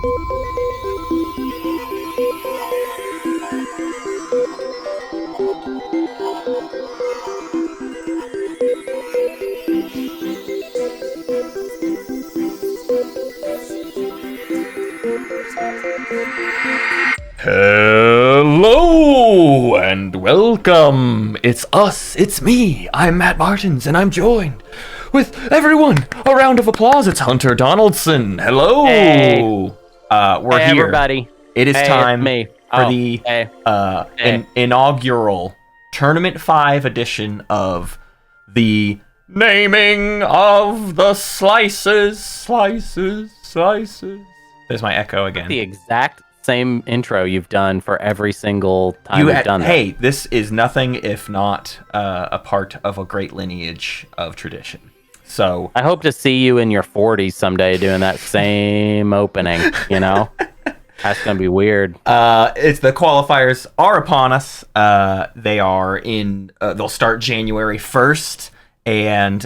Hello and welcome. It's us. It's me. I'm Matt Martins, and I'm joined with everyone. A round of applause. It's Hunter Donaldson. Hello. Hey. We're hey, here. Everybody. It is Hey, time it's me. for Oh, the hey. Hey. inaugural Tournament 5 edition of the naming of the slices. There's my echo again. The exact same intro you've done for every single time you've done that. Hey, this is nothing if not a part of a great lineage of tradition. So I hope to see you in your 40s someday doing that same opening, you know? That's going to be weird. it's the qualifiers are upon us. They are in. They'll start January 1st. And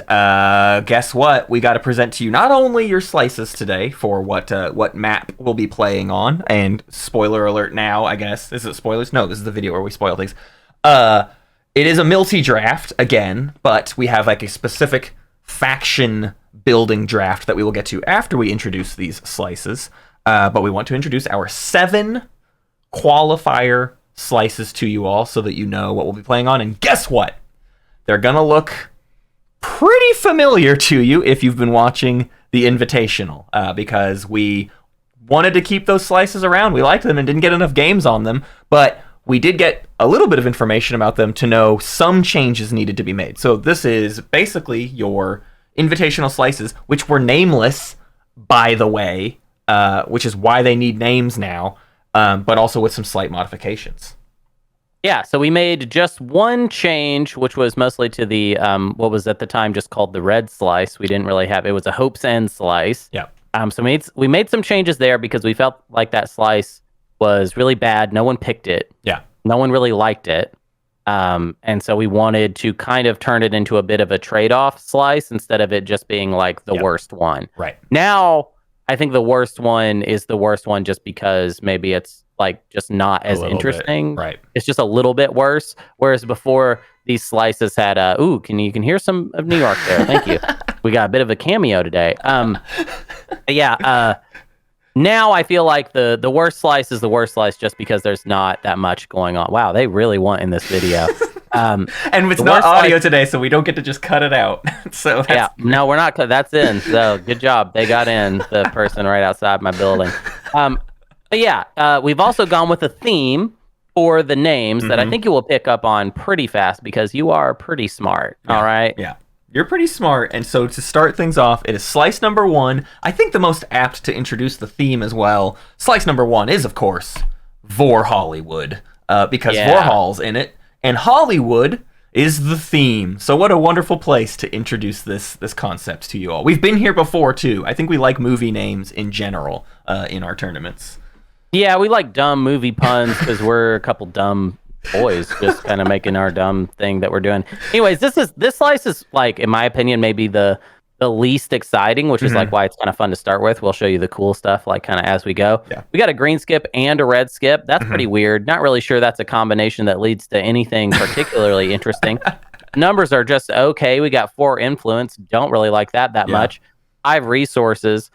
guess what? We got to present to you not only your slices today for what map we'll be playing on, and spoiler alert now, I guess. Is it spoilers? No, this is the video where we spoil things. It is a multi-draft, again, but we have like a specific faction building draft that we will get to after we introduce these slices. But we want to introduce our 7 qualifier slices to you all so that you know what we'll be playing on. And guess what? They're going to look pretty familiar to you if you've been watching the Invitational, because we wanted to keep those slices around. We liked them and didn't get enough games on them, but we did get a little bit of information about them to know some changes needed to be made. So this is basically your Invitational slices, which were nameless, by the way, which is why they need names now, but also with some slight modifications. Yeah, so we made just one change, which was mostly to the, what was at the time just called the red slice. We didn't really have, it was a Hope's End slice. Yeah. So we made some changes there because we felt like that slice was really bad. No one picked it. Yeah. No one really liked it. And so we wanted to kind of turn it into a bit of a trade-off slice instead of it just being like the worst one. Right. Now, I think the worst one is the worst one just because maybe it's like just not as interesting. Right. It's just a little bit worse. Whereas before these slices had you can hear some of New York there. Thank you. We got a bit of a cameo today. Now I feel like the worst slice is the worst slice just because there's not that much going on. Wow, they really want in this video. And it's not audio today, so we don't get to just cut it out. So yeah, no, we're not. That's in. So good job. They got in, the person right outside my building. But yeah, we've also gone with a theme for the names that I think you will pick up on pretty fast because you are pretty smart. Yeah. All right. Yeah. You're pretty smart. And so to start things off, it is slice number 1. I think the most apt to introduce the theme as well. Slice number 1 is, of course, Vor Hollywood, because Vorhal's in it. And Hollywood is the theme. So what a wonderful place to introduce this concept to you all. We've been here before, too. I think we like movie names in general in our tournaments. Yeah, we like dumb movie puns because we're a couple dumb boys just kind of making our dumb thing that we're doing. Anyways, this slice is like, in my opinion, maybe the least exciting, which is like why it's kind of fun to start with. We'll show you the cool stuff like kind of as we go. Yeah. We got a green skip and a red skip. That's pretty weird. Not really sure that's a combination that leads to anything particularly interesting. Numbers are just okay. We got 4 influence. Don't really like that much. 5 resources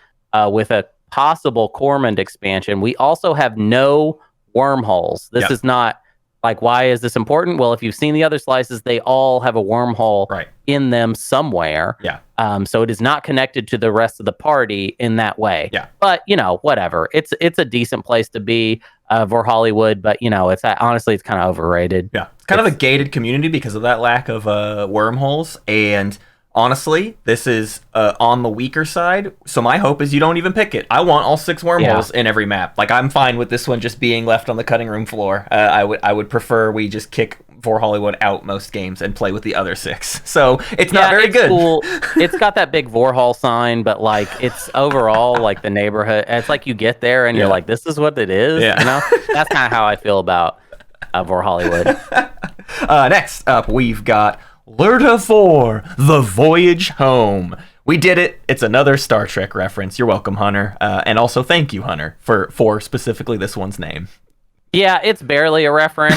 with a possible Cormand expansion. We also have no wormholes. This is not like, why is this important? Well, if you've seen the other slices, they all have a wormhole in them somewhere. Yeah. So it is not connected to the rest of the party in that way. Yeah. But, whatever. It's a decent place to be for Hollywood, but, it's honestly, it's kind of overrated. Yeah. It's kind of a gated community because of that lack of wormholes. And honestly, this is on the weaker side, so my hope is you don't even pick it. I want all 6 wormholes in every map. Like, I'm fine with this one just being left on the cutting room floor. I would prefer we just kick For Hollywood out most games and play with the other 6. So it's not very good. Cool. It's got that big Vorhal sign, but like it's overall like the neighborhood. It's like you get there and you're like, this is what it is. Yeah. That's kind of how I feel about For Hollywood. Next up, we've got Lurta 4, The Voyage Home, We did it. It's another Star Trek reference. You're welcome, Hunter. And also thank you, Hunter, for specifically this one's name. Yeah, it's barely a reference.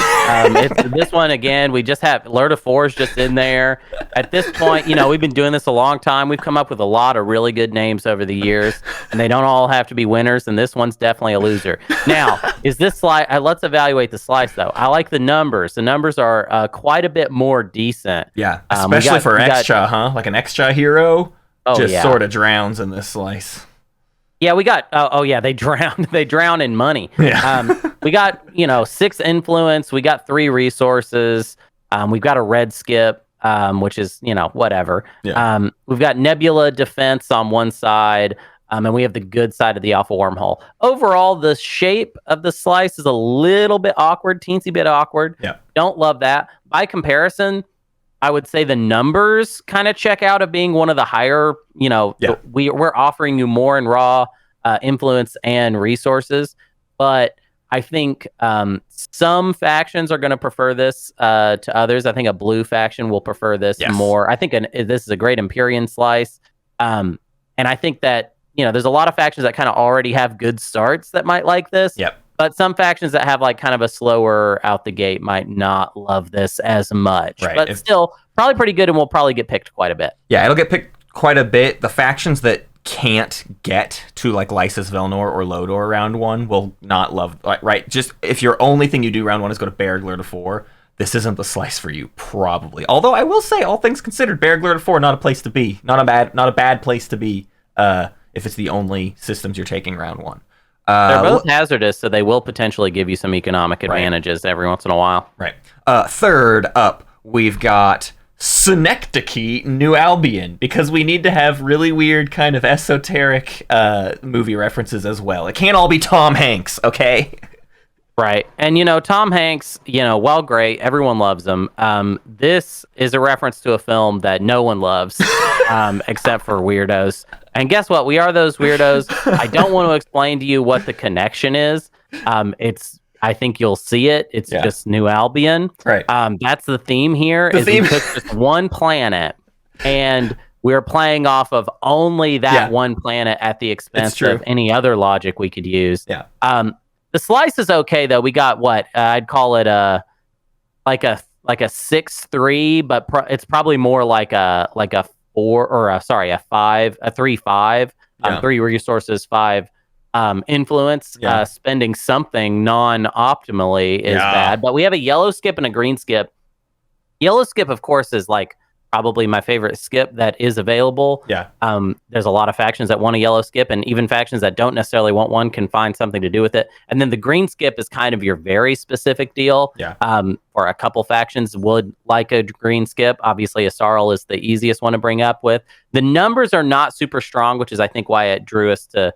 This one, again, we just have Lure to Four is just in there. At this point, we've been doing this a long time. We've come up with a lot of really good names over the years, and they don't all have to be winners, and this one's definitely a loser. Now, is this slice? Let's evaluate the slice, though. I like the numbers. The numbers are quite a bit more decent. Yeah, especially for extra, huh? Like an extra hero sort of drowns in this slice. Yeah, we got. They drown. They drown in money. Yeah. We got 6 influence. We got 3 resources. We've got a red skip, which is whatever. Yeah. We've got nebula defense on one side, and we have the good side of the alpha wormhole. Overall, the shape of the slice is a little bit awkward, teensy bit awkward. Yeah. Don't love that. By comparison, I would say the numbers kind of check out of being one of the higher, we're offering you more in raw influence and resources, but I think some factions are going to prefer this to others. I think a blue faction will prefer this more. I think this is a great Empyrean slice. And I think that, there's a lot of factions that kind of already have good starts that might like this. Yep. But some factions that have like kind of a slower out the gate might not love this as much. Right. But still, probably pretty good and will probably get picked quite a bit. Yeah, it'll get picked quite a bit. The factions that can't get to like Lysis Velnor or Lodor round 1 will not love, right? Just if your only thing you do round 1 is go to Berg Lure to 4, this isn't the slice for you, probably. Although I will say, all things considered, Berg Lure to 4, not a place to be. Not a bad place to be if it's the only systems you're taking round 1. They're both hazardous, so they will potentially give you some economic advantages every once in a while. Right. Third up, we've got Synecdoche, New Albion, because we need to have really weird kind of esoteric movie references as well. It can't all be Tom Hanks, okay? Right. And, Tom Hanks, while great, everyone loves him. This is a reference to a film that no one loves, except for weirdos. And guess what? We are those weirdos. I don't want to explain to you what the connection is. I think you'll see it. It's just New Albion. Right. That's the theme here. We took just one planet, and we're playing off of only that one planet at the expense of any other logic we could use. Yeah. The slice is okay though. We got what I'd call it a 6-3, but it's probably more like a 4 or a 5, a 3-5. 3 resources, 5 influence. Spending something non-optimally is bad. But we have a yellow skip and a green skip. Yellow skip, of course, is like probably my favorite skip that is available. Yeah. There's a lot of factions that want a yellow skip, and even factions that don't necessarily want one can find something to do with it. And then the green skip is kind of your very specific deal. Yeah. For a couple factions would like a green skip. Obviously, Asarl is the easiest one to bring up with. The numbers are not super strong, which is I think why it drew us to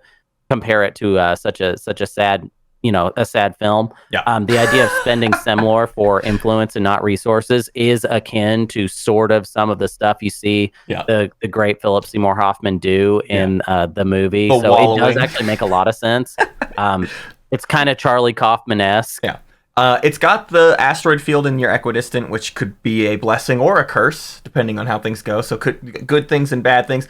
compare it to such a sad a sad film. Yeah. The idea of spending Semlor for influence and not resources is akin to sort of some of the stuff you see the great Philip Seymour Hoffman do in the movie. So it does actually make a lot of sense. It's kind of Charlie Kaufman-esque. Yeah. It's got the asteroid field in your equidistant, which could be a blessing or a curse, depending on how things go. So good things and bad things.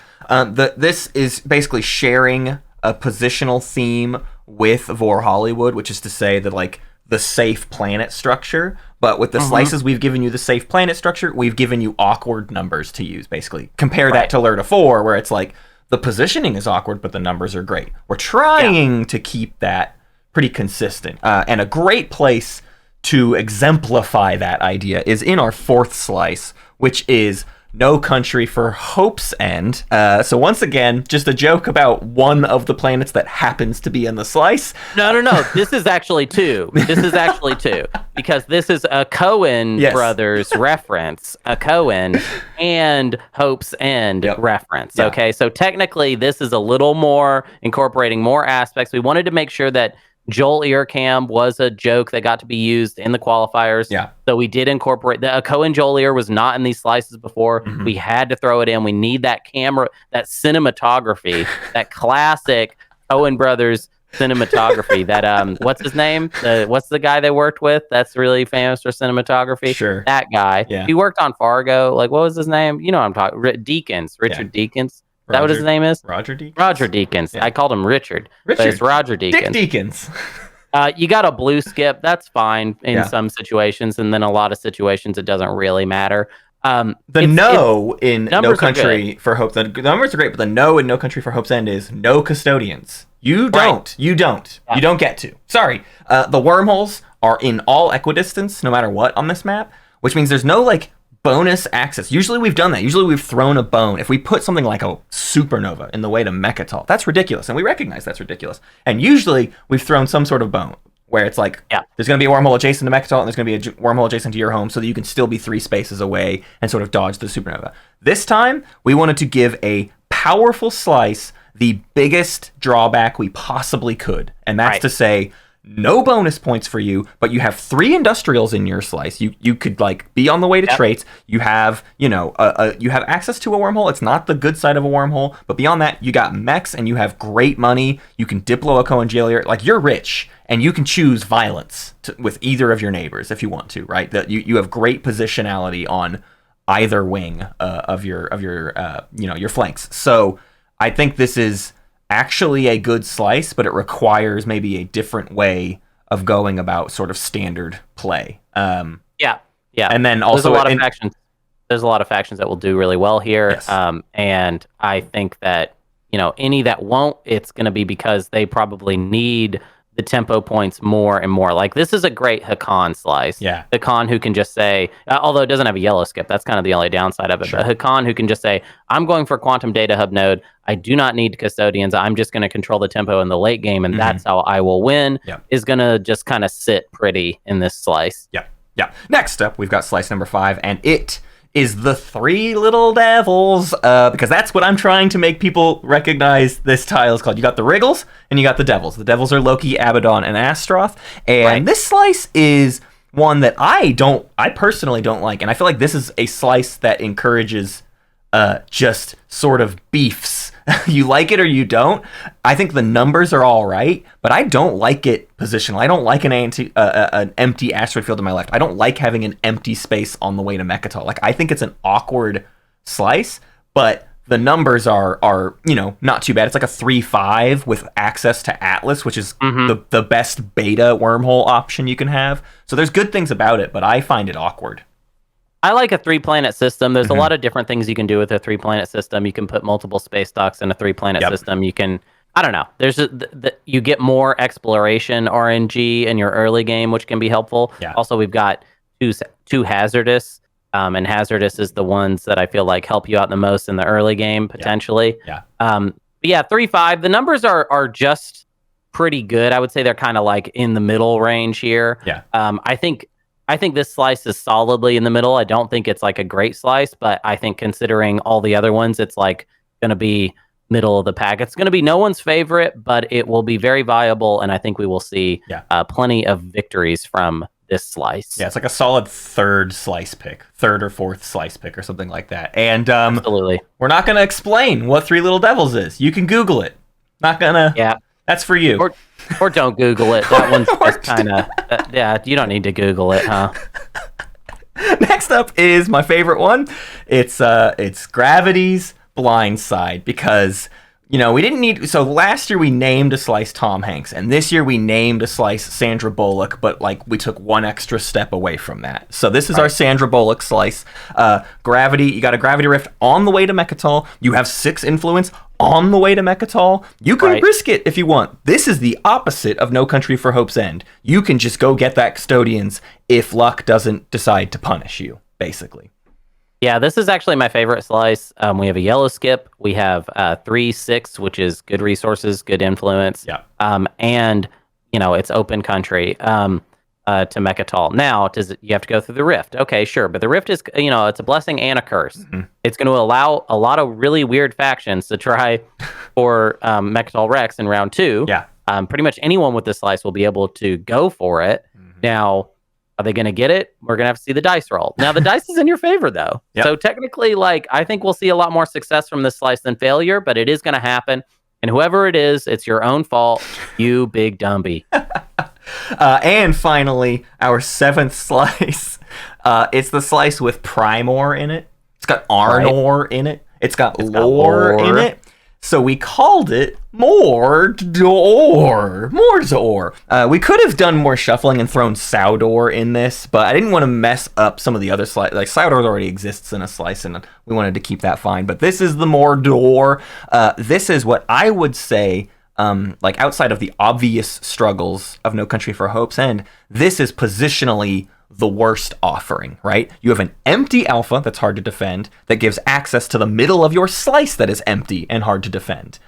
This is basically sharing a positional theme with Vor Hollywood, which is to say that like the safe planet structure, but with the slices we've given you the safe planet structure, we've given you awkward numbers to use, basically. Compare that to Lure to 4, where it's like the positioning is awkward, but the numbers are great. We're trying to keep that pretty consistent. And a great place to exemplify that idea is in our 4th slice, which is No Country for Hope's End. So once again, just a joke about one of the planets that happens to be in the slice. No. This is actually 2. Because this is a Coen brothers reference. A Coen and Hope's End reference. Yeah. Okay, so technically this is a little more incorporating more aspects. We wanted to make sure that Joel Earcam was a joke that got to be used in the qualifiers. Yeah. So we did incorporate the Coen Joel Ear was not in these slices before. We had to throw it in. We need that camera, that cinematography, that classic Coen brothers cinematography. That what's his name? What's the guy they worked with? That's really famous for cinematography. Sure. That guy. Yeah. He worked on Fargo. Like, what was his name? You know what I'm talking. Richard Deakins. that what his name is? Roger Deakins. Roger Deakins. Yeah. I called him Richard. But it's Roger Deakins. Dick Deakins. You got a blue skip. That's fine in some situations, and then a lot of situations it doesn't really matter. In No Country for Hope's End, the numbers are great, but the no in No Country for Hope's End is no custodians. You don't. You don't get to. Sorry. The wormholes are in all equidistance, no matter what on this map, which means there's no like bonus access. Usually we've done that. Usually we've thrown a bone. If we put something like a supernova in the way to Mechatol, that's ridiculous, and we recognize that's ridiculous. And usually we've thrown some sort of bone where it's like, there's going to be a wormhole adjacent to Mechatol, and there's going to be a wormhole adjacent to your home, so that you can still be 3 spaces away and sort of dodge the supernova. This time, we wanted to give a powerful slice the biggest drawback we possibly could, and that's to say, no bonus points for you, but you have 3 industrials in your slice. You could like be on the way to traits. You have you have access to a wormhole. It's not the good side of a wormhole, but beyond that, you got mechs and you have great money. You can Diplo a Coangelier. Like, you're rich, and you can choose violence with either of your neighbors if you want to. Right? That you have great positionality on either wing of your flanks. So I think this is actually a good slice, but it requires maybe a different way of going about sort of standard play. And then also there's a lot of factions that will do really well here. Yes. And I think that, any that won't, it's going to be because they probably need the tempo points more and more. Like, this is a great Hakan slice. Yeah. Hakan who can just say, although it doesn't have a yellow skip, that's kind of the only downside of it. Sure. But Hakan who can just say, I'm going for Quantum Data Hub node. I do not need custodians. I'm just going to control the tempo in the late game, and that's how I will win, is going to just kind of sit pretty in this slice. Yeah. Next up, we've got slice number 5, and it is the 3 little devils, because that's what I'm trying to make people recognize this tile is called. You got the Wriggles, and you got the devils. The devils are Loki, Abaddon, and Astroth, and this slice is one that I personally don't like, and I feel like this is a slice that encourages just sort of beefs. You like it or you don't. I think the numbers are all right, but I don't like it positional. I don't like an empty asteroid field to my left. I don't like having an empty space on the way to Mechatol. Like, I think it's an awkward slice, but the numbers are not too bad. It's like a 3-5 with access to Atlas, which is the best beta wormhole option you can have. So there's good things about it, but I find it awkward. I like a 3-planet system. There's a lot of different things you can do with a 3-planet system. You can put multiple space docks in a 3-planet system. You can, I don't know. There's you get more exploration RNG in your early game, which can be helpful. Yeah. Also, we've got two hazardous, and hazardous is the ones that I feel like help you out the most in the early game potentially. Yeah. But yeah, 3-5. The numbers are just pretty good. I would say they're kind of like in the middle range here. Yeah. I think this slice is solidly in the middle. I don't think it's like a great slice, but I think considering all the other ones, it's like going to be middle of the pack. It's going to be no one's favorite, but it will be very viable, and I think we will see plenty of victories from this slice. Yeah, it's like a solid third or fourth slice pick or something like that. And absolutely, we're not going to explain what 3 Little Devils is. You can Google it. Not gonna. Yeah, that's for you. Or don't Google it. That one's just kind of... you don't need to Google it, huh? Next up is my favorite one. It's Gravity's Blind Side, because, we didn't need... So last year we named a slice Tom Hanks, and this year we named a slice Sandra Bullock, but, we took one extra step away from that. So this is our Sandra Bullock slice. Gravity, you got a Gravity Rift on the way to Mechatol. You have 6 influence on the way to Mechatol. You can risk it if you want. This is the opposite of No Country for Hope's End. You can just go get that custodians if luck doesn't decide to punish you, basically. Yeah, this is actually my favorite slice. We have a yellow skip. We have 3-6, which is good resources, good influence. Yeah. And it's open country to Mechatol. Now, you have to go through the Rift. Okay, sure, but the Rift is it's a blessing and a curse. Mm-hmm. It's going to allow a lot of really weird factions to try for Mechatol Rex in round 2. Yeah. Pretty much anyone with this slice will be able to go for it. Mm-hmm. Now, are they going to get it? We're going to have to see the dice roll. Now, the dice is in your favor, though. Yep. So technically, I think we'll see a lot more success from this slice than failure, but it is going to happen. And whoever it is, it's your own fault, you big dumby. And finally, our 7th slice. It's the slice with Primor in it. It's got Arnor in it. It's got got lore in lore. it. So we called it Mordor. Mordor. We could have done more shuffling and thrown Saldor in this, but I didn't want to mess up some of the other slice. Like Saldor already exists in a slice, and we wanted to keep that fine. But this is the Mordor. This is what I would say, like outside of the obvious struggles of No Country for Hope's End, this is positionally the worst offering, right? You have an empty alpha that's hard to defend that gives access to the middle of your slice that is empty and hard to defend.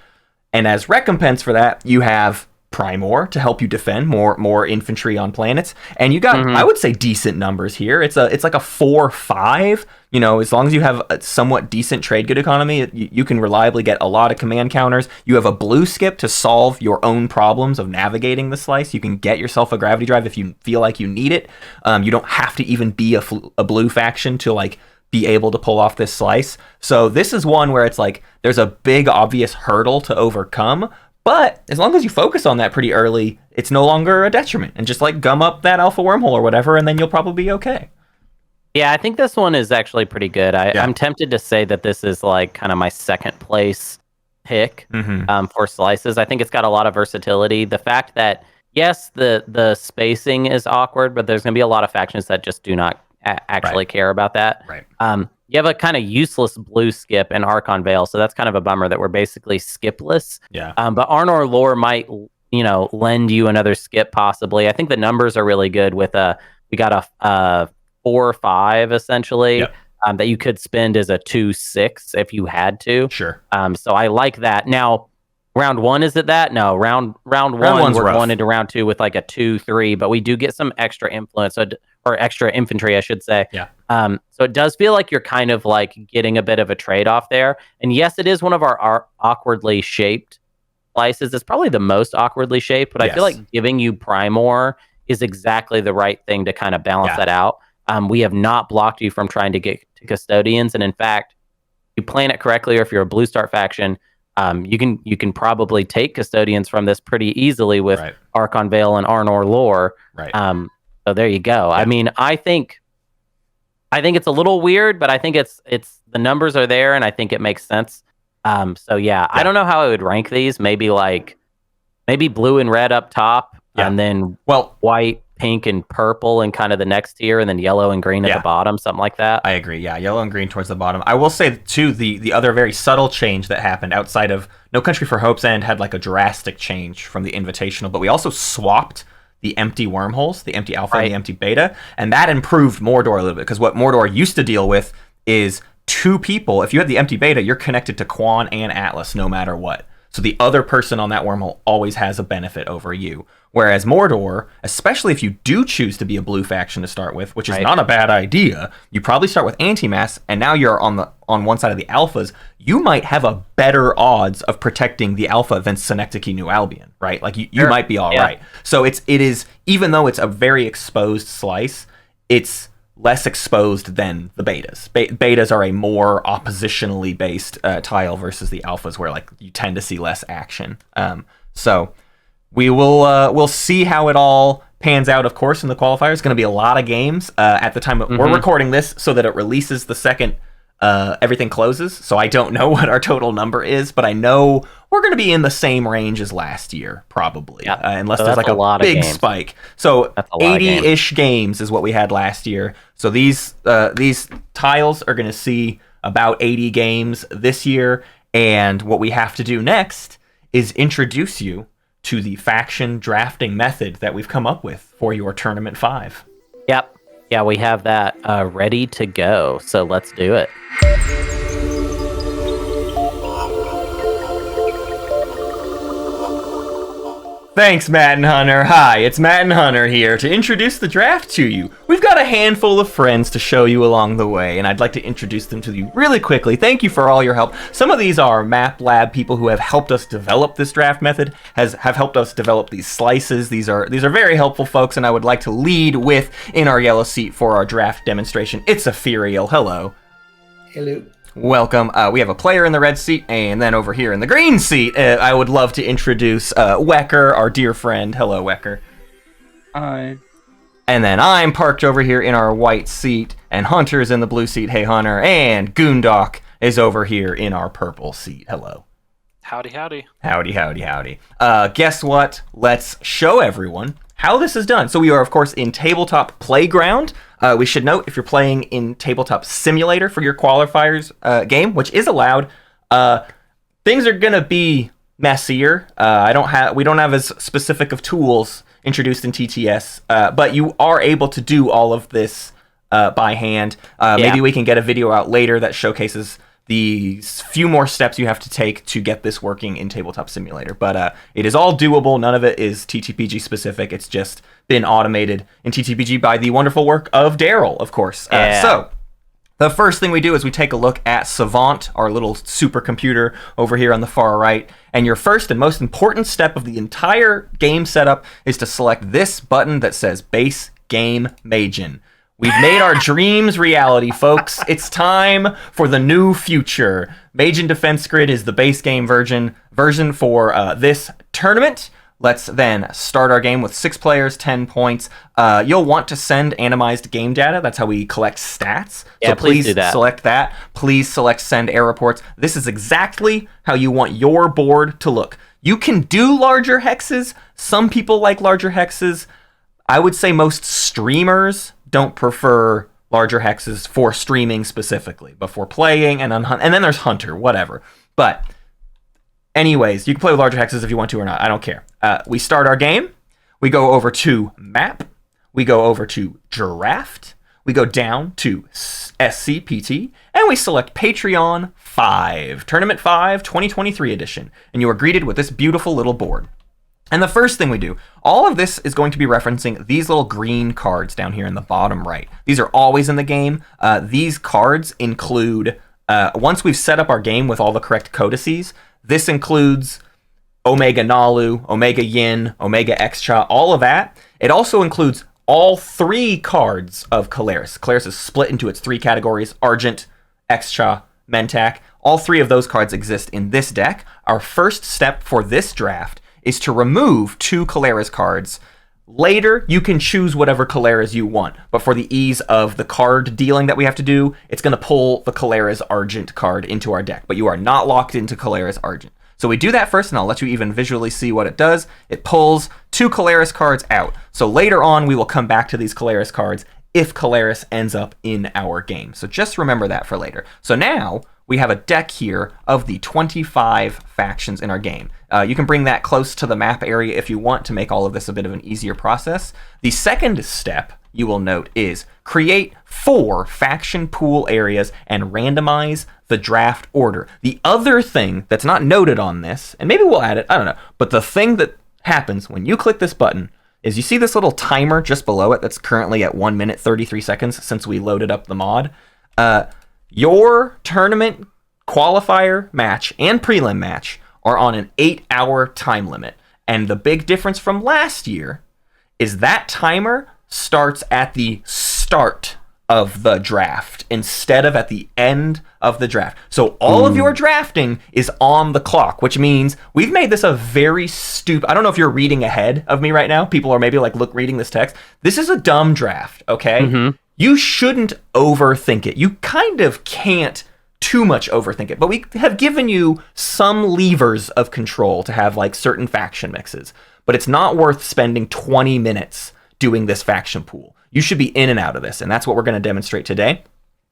And as recompense for that, you have Primor to help you defend more infantry on planets. And you got, I would say, decent numbers here. It's like a 4-5. You know, as long as you have a somewhat decent trade good economy, you can reliably get a lot of command counters. You have a blue skip to solve your own problems of navigating the slice. You can get yourself a gravity drive if you feel like you need it. You don't have to even be a blue faction to like be able to pull off this slice. So this is one where it's like there's a big obvious hurdle to overcome, but as long as you focus on that pretty early, it's no longer a detriment, and just like gum up that alpha wormhole or whatever, and then you'll probably be okay. Yeah, I think this one is actually pretty good. I'm tempted to say that this is like kind of my second place pick for slices. I think it's got a lot of versatility. The fact that, yes, the spacing is awkward, but there's going to be a lot of factions that just do not actually care about that. Right. You have a kind of useless blue skip in Archon Vale, so that's kind of a bummer that we're basically skipless. Yeah. But Arnor Lore might, lend you another skip possibly. I think the numbers are really good with we got a 4-5 essentially that you could spend as a 2-6 if you had to. Sure. So I like that. Now, round one, is it that? No, round one we're rough. going into round two with like a 2-3, but we do get some extra influence or extra infantry, I should say. Yeah. So it does feel like you're kind of like getting a bit of a trade-off there. And yes, it is one of our awkwardly shaped slices. It's probably the most awkwardly shaped, but I feel like giving you Primor is exactly the right thing to kind of balance that out. We have not blocked you from trying to get to Custodians, and in fact, if you plan it correctly, or if you're a Blue Start faction, you can probably take Custodians from this pretty easily with Archon Vale and Arnor Lore. Right. So there you go. Yeah. I mean, I think it's a little weird, but I think it's the numbers are there, and I think it makes sense. So yeah, I don't know how I would rank these. Maybe blue and red up top, and then white, pink, and purple in kind of the next tier, and then yellow and green at the bottom, something like that. I agree. Yeah, yellow and green towards the bottom. I will say too, the other very subtle change that happened outside of No Country for Hope's End had like a drastic change from the Invitational, but we also swapped the empty wormholes, the empty alpha and the empty beta, and that improved Mordor a little bit, because what Mordor used to deal with is two people. If you had the empty beta, you're connected to Quan and Atlas no matter what. So the other person on that wormhole always has a benefit over you. Whereas Mordor, especially if you do choose to be a blue faction to start with, which is not a bad idea, you probably start with anti-mass, and now you're on one side of the alphas. You might have a better odds of protecting the alpha than Synecdoche New Albion, right? Like you might be all right. So it is, even though it's a very exposed slice, it's less exposed than the betas. Betas are a more oppositionally based tile versus the alphas, where like you tend to see less action. So we will we'll see how it all pans out. Of course, in the qualifier, it's going to be a lot of games at the time we're recording this, so that it releases the second everything closes. So I don't know what our total number is, but I know we're going to be in the same range as last year, probably, unless there's like a big spike. So 80-ish games is what we had last year. So these tiles are going to see about 80 games this year, and what we have to do next is introduce you to the faction drafting method that we've come up with for your Tournament 5. Yep. Yeah, we have that ready to go. So let's do it. Thanks, Matt and Hunter. Hi, it's Matt and Hunter here to introduce the draft to you. We've got a handful of friends to show you along the way, and I'd like to introduce them to you really quickly. Thank you for all your help. Some of these are Map Lab people who have helped us develop this draft method, have helped us develop these slices. These are very helpful folks, and I would like to lead with, in our yellow seat for our draft demonstration, it's Ethereal. Hello. Hello. Welcome. We have a player in the red seat, and then over here in the green seat, I would love to introduce Wecker, our dear friend. Hello, Wecker. Hi. And then I'm parked over here in our white seat, and Hunter's in the blue seat. Hey, Hunter. And Goondok is over here in our purple seat. Hello. Howdy, howdy. Howdy, howdy, howdy. Guess what? Let's show everyone how this is done. So we are, of course, in Tabletop Playground. We should note, if you're playing in Tabletop Simulator for your Qualifiers game, which is allowed, things are going to be messier. We don't have as specific of tools introduced in TTS, but you are able to do all of this by hand. Maybe we can get a video out later that showcases the few more steps you have to take to get this working in Tabletop Simulator. But it is all doable. None of it is TTPG specific. It's just been automated in TTPG by the wonderful work of Daryl, of course. So the first thing we do is we take a look at Savant, our little supercomputer over here on the far right. And your first and most important step of the entire game setup is to select this button that says Base Game Majin. We've made our dreams reality, folks. It's time for the new future. Majin Defense Grid is the base game version for this tournament. Let's then start our game with 6 players, 10 points. You'll want to send anonymized game data. That's how we collect stats. Yeah, so please do that. Select that. Please select send error reports. This is exactly how you want your board to look. You can do larger hexes. Some people like larger hexes. I would say most streamers don't prefer larger hexes for streaming specifically, but for playing and then there's Hunter, whatever. But anyways, you can play with larger hexes if you want to or not. I don't care. We start our game. We go over to Map. We go over to Draft. We go down to SCPT, and we select Patreon 5, Tournament 5, 2023 edition. And you are greeted with this beautiful little board. And the first thing we do, all of this is going to be referencing these little green cards down here in the bottom right. These are always in the game. These cards include, once we've set up our game with all the correct codices, this includes Omega Nalu, Omega Yin, Omega Xcha, all of that. It also includes all 3 cards of Keleris. Keleris is split into its 3 categories: Argent, Xcha, Mentak. All 3 of those cards exist in this deck. Our first step for this draft is to remove 2 Keleris cards. Later, you can choose whatever Keleris you want, but for the ease of the card dealing that we have to do, it's going to pull the Keleris Argent card into our deck, but you are not locked into Keleris Argent. So we do that first, and I'll let you even visually see what it does. It pulls 2 Keleris cards out. So later on, we will come back to these Keleris cards if Keleris ends up in our game. So just remember that for later. So now we have a deck here of the 25 factions in our game. You can bring that close to the map area if you want to make all of this a bit of an easier process. The second step, you will note, is create 4 faction pool areas and randomize the draft order. The other thing that's not noted on this, and maybe we'll add it, I don't know, but the thing that happens when you click this button is you see this little timer just below it that's currently at 1 minute 33 seconds since we loaded up the mod. Your tournament qualifier match and prelim match are on an 8-hour time limit. And the big difference from last year is that timer starts at the start of the draft instead of at the end of the draft. So all of your drafting is on the clock, which means we've made this a very stupid... I don't know if you're reading ahead of me right now. People are maybe like, look, reading this text. This is a dumb draft, okay? Mm-hmm. You shouldn't overthink it. You kind of can't too much overthink it, but we have given you some levers of control to have like certain faction mixes, but it's not worth spending 20 minutes doing this faction pool. You should be in and out of this, and that's what we're going to demonstrate today.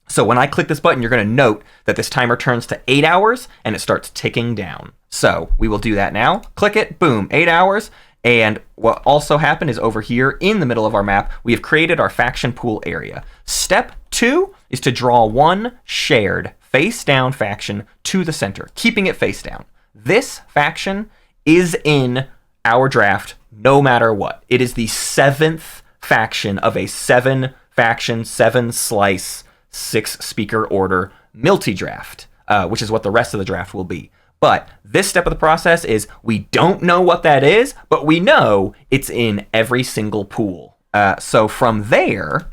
So when I click this button, you're going to note that this timer turns to 8 hours and it starts ticking down. So we will do that now. Click it, boom, 8 hours. And what also happened is over here in the middle of our map, we have created our faction pool area. Step 2 is to draw 1 shared face down faction to the center, keeping it face down. This faction is in our draft no matter what. It is the 7th faction of a 7 faction, 7 slice, 6 speaker order multi-draft, which is what the rest of the draft will be. But this step of the process is we don't know what that is, but we know it's in every single pool. So from there,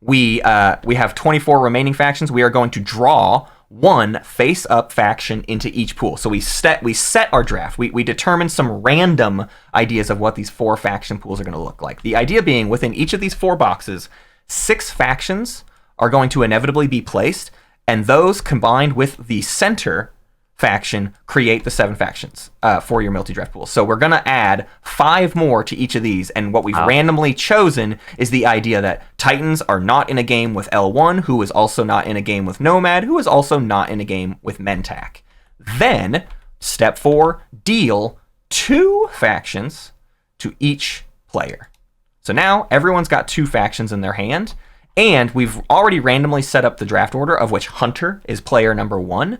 we have 24 remaining factions. We are going to draw 1 face-up faction into each pool. So we set our draft. We determine some random ideas of what these 4 faction pools are going to look like. The idea being within each of these 4 boxes, 6 factions are going to inevitably be placed, And those combined with the center faction create the 7 factions for your multi-draft pool. So we're going to add 5 more to each of these, and what we've randomly chosen is the idea that Titans are not in a game with L1, who is also not in a game with Nomad, who is also not in a game with Mentak. Then, step 4, deal 2 factions to each player. So now everyone's got 2 factions in their hand, and we've already randomly set up the draft order, of which Hunter is player number 1.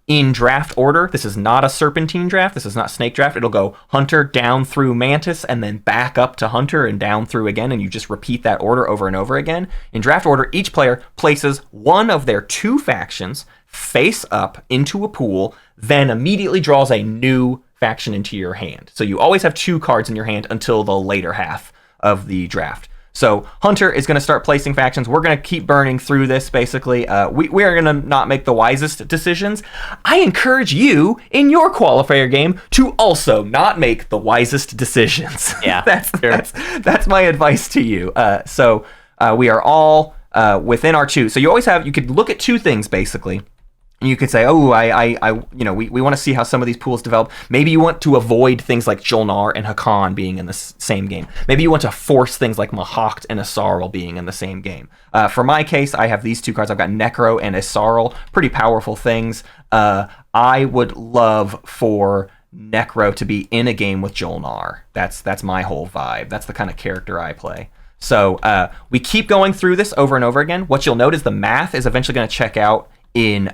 In draft order, this is not a serpentine draft, this is not snake draft. It'll go Hunter down through Mantis and then back up to Hunter and down through again, and you just repeat that order over and over again. In draft order, each player places one of their 2 factions face up into a pool, then immediately draws a new faction into your hand. So you always have 2 cards in your hand until the later half of the draft. So Hunter is going to start placing factions. We're going to keep burning through this, basically. We are going to not make the wisest decisions. I encourage you, in your qualifier game, to also not make the wisest decisions. Yeah, that's my advice to you. So we are all within our 2. So you could look at 2 things, basically. And you could say, we want to see how some of these pools develop. Maybe you want to avoid things like Jolnar and Hakan being in the same game. Maybe you want to force things like Mahakt and Asarl being in the same game. For my case, I have these 2 cards. I've got Necro and Asarl, pretty powerful things. I would love for Necro to be in a game with Jolnar. That's my whole vibe. That's the kind of character I play. So we keep going through this over and over again. What you'll note is the math is eventually going to check out in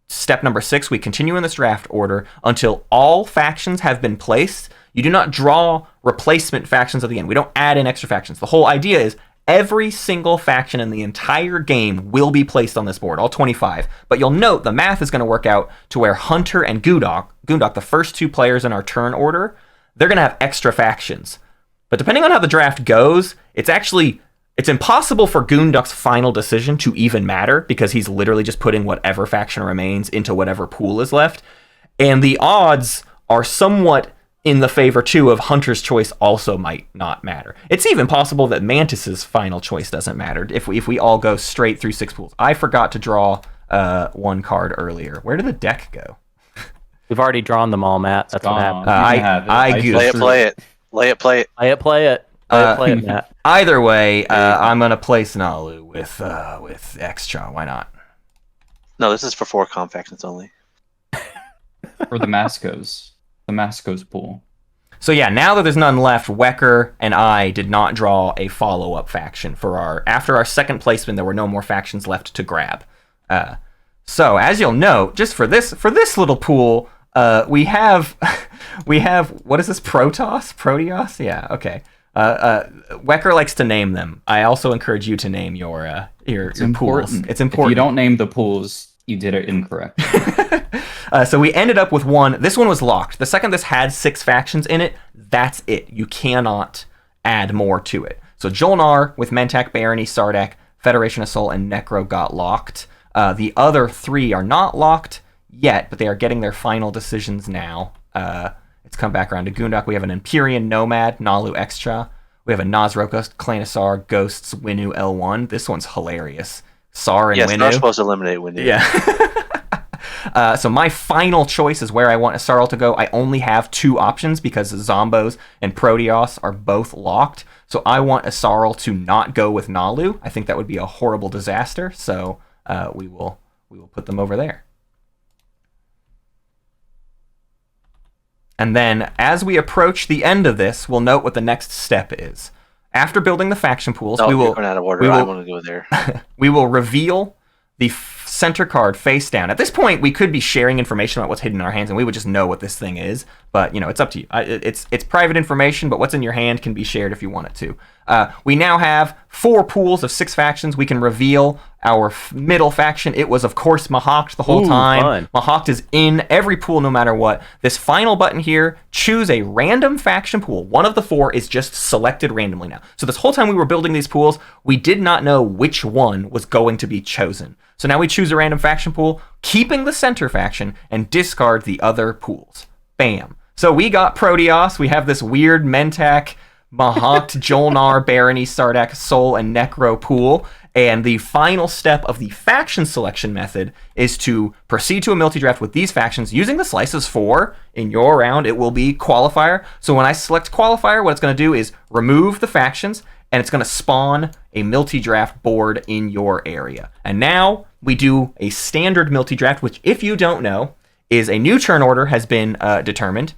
step number 6. We continue in this draft order until all factions have been placed. You do not draw replacement factions at the end. We don't add in extra factions. The whole idea is every single faction in the entire game will be placed on this board, all 25. But you'll note the math is going to work out to where Hunter and Gundok, the first 2 players in our turn order, they're going to have extra factions. But depending on how the draft goes, it's impossible for Gundok's final decision to even matter, because he's literally just putting whatever faction remains into whatever pool is left. And the odds are somewhat in the favor, too, of Hunter's choice also might not matter. It's even possible that Mantis's final choice doesn't matter if we all go straight through 6 pools. I forgot to draw 1 card earlier. Where did the deck go? We've already drawn them all, Matt. That's what happened. Play it. Matt. Either way, I'm gonna place Nalu with Xcha. Why not? No, this is for 4 comp factions only. For the Mascos pool. So yeah, now that there's none left, Wecker and I did not draw a follow-up faction after our second placement. There were no more factions left to grab. So as you'll note, just for this little pool, we have what is this? Proteos? Yeah, okay. Wecker likes to name them. I also encourage you to name your pools. It's important. If you don't name the pools, you did it incorrect. So we ended up with 1. This one was locked. The second this had 6 factions in it, that's it. You cannot add more to it. So Jolnar with Mentak, Barony, Sardak, Federation of Soul, and Necro got locked. The other 3 are not locked yet, but they are getting their final decisions now. It's come back around to Gundok. We have an Empyrean Nomad, Nalu Xcha. We have a Nazroka, Clanisar, Ghosts, Winu, L1. This one's hilarious. Sar and Winu. Yes, not supposed to eliminate Winu. Yeah. So my final choice is where I want Asarl to go. I only have 2 options because Zombos and Proteos are both locked. So I want Asarl to not go with Nalu. I think that would be a horrible disaster. So we will put them over there. And then, as we approach the end of this, we'll note what the next step is. After building the faction pools, you're going out of order. I want to go there. We will reveal the center card face down. At this point, we could be sharing information about what's hidden in our hands, and we would just know what this thing is. But it's up to you. It's private information, but what's in your hand can be shared if you want it to. We now have 4 pools of 6 factions. We can reveal our middle faction. It was, of course, Mahakt the whole time. Fun. Mahakt is in every pool no matter what. This final button here, choose a random faction pool. One of the 4 is just selected randomly now. So this whole time we were building these pools, we did not know which one was going to be chosen. So now we choose a random faction pool, keeping the center faction, and discard the other pools. Bam. So we got Proteos. We have this weird Mentak Mahat, Jolnar, Barony, Sardak, Sol, and Necro pool. And the final step of the faction selection method is to proceed to a multi-draft with these factions using the slices for, in your round, it will be Qualifier. So when I select Qualifier, what it's going to do is remove the factions, and it's going to spawn a multi-draft board in your area. And now we do a standard multi-draft, which, if you don't know, is a new turn order has been determined,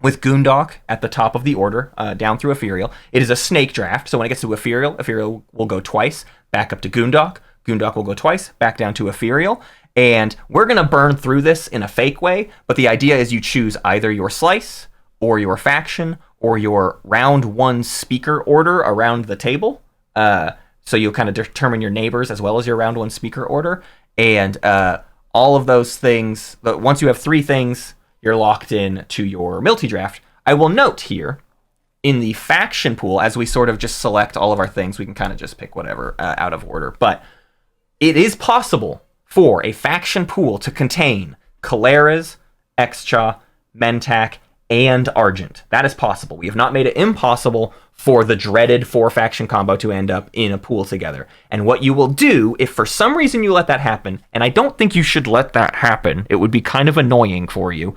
with Goondok at the top of the order, down through Ethereal. It is a snake draft, so when it gets to Ethereal, Ethereal will go twice, back up to Goondok. Goondok will go twice, back down to Ethereal. And we're going to burn through this in a fake way, but the idea is you choose either your slice, or your faction, or your round one speaker order around the table. So you'll kind of determine your neighbors as well as your round one speaker order. And all of those things, but once you have 3 things, you're locked in to your multi-draft. I will note here, in the faction pool, as we sort of just select all of our things, we can kind of just pick whatever out of order. But it is possible for a faction pool to contain Kaleras, Excha, Mentak, and Argent. That is possible. We have not made it impossible for the dreaded 4-faction combo to end up in a pool together. And what you will do, if for some reason you let that happen, and I don't think you should let that happen, it would be kind of annoying for you,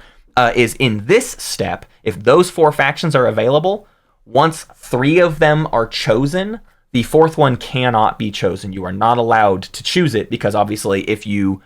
is in this step, if those 4 factions are available, once 3 of them are chosen, the 4th one cannot be chosen. You are not allowed to choose it, because obviously if you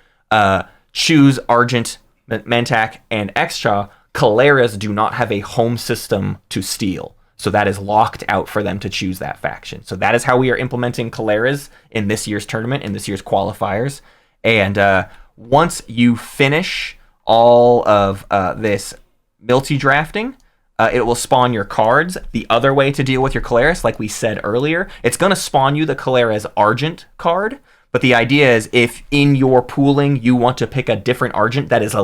choose Argent, Mentak, and Extra, Kaleras do not have a home system to steal. So that is locked out for them to choose that faction. So that is how we are implementing Kaleras in this year's tournament, in this year's qualifiers. And once you finish all of this multi-drafting, it will spawn your cards. The other way to deal with your Kaleras, like we said earlier, it's going to spawn you the Kaleras Argent card. But the idea is, if in your pooling you want to pick a different Argent that is a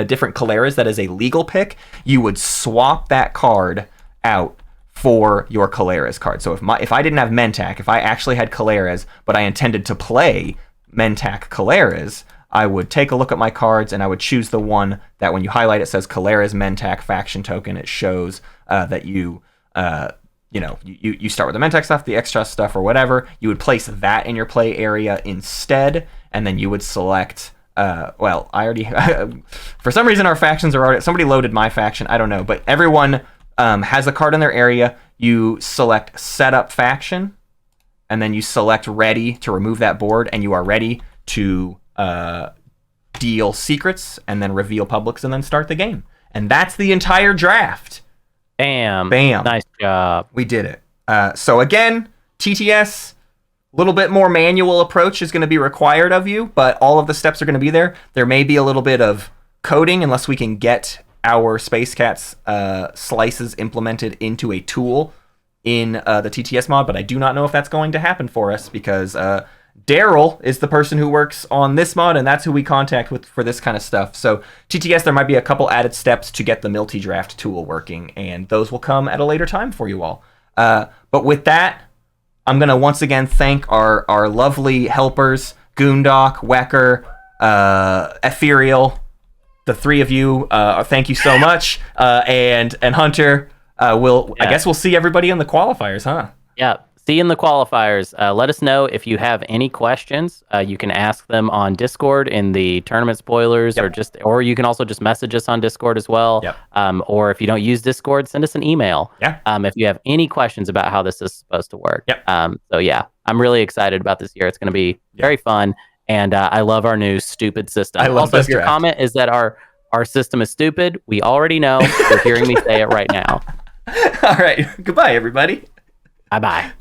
different Kaleras that is a legal pick, you would swap that card out for your Kaleras card. So if I didn't have Mentak, if I actually had Kaleras, but I intended to play Mentak Kaleras, I would take a look at my cards and I would choose the one that when you highlight it says Kaleras Mentak faction token. It shows that you start with the Mentak stuff, the extra stuff, or whatever. You would place that in your play area instead, and then you would select. I already for some reason our factions are already. Somebody loaded my faction. I don't know, but everyone has a card in their area. You select Setup Faction, and then you select Ready to remove that board, and you are ready to deal secrets, and then reveal publics, and then start the game. And that's the entire draft. Bam. Bam. Nice job. We did it. So again, TTS, a little bit more manual approach is going to be required of you, but all of the steps are going to be there. There may be a little bit of coding unless we can get our Space Cats slices implemented into a tool in the TTS mod, but I do not know if that's going to happen for us, because Daryl is the person who works on this mod, and that's who we contact with for this kind of stuff. So TTS, there might be a couple added steps to get the multi-draft tool working, and those will come at a later time for you all. But with that, I'm going to once again thank our lovely helpers, Goondok, Wecker, Ethereal, the 3 of you. Thank you so much. And Hunter, I guess we'll see everybody in the qualifiers, huh? Yeah. See you in the qualifiers. Let us know if you have any questions. You can ask them on Discord in the tournament spoilers, or you can also just message us on Discord as well. Yep. Or if you don't use Discord, send us an email. Yeah. If you have any questions about how this is supposed to work. Yep. So yeah, I'm really excited about this year. It's going to be very fun, and I love our new stupid system. I love also, this if your draft. comment is that our system is stupid, we already know. You're hearing me say it right now. All right. Goodbye, everybody. Bye-bye.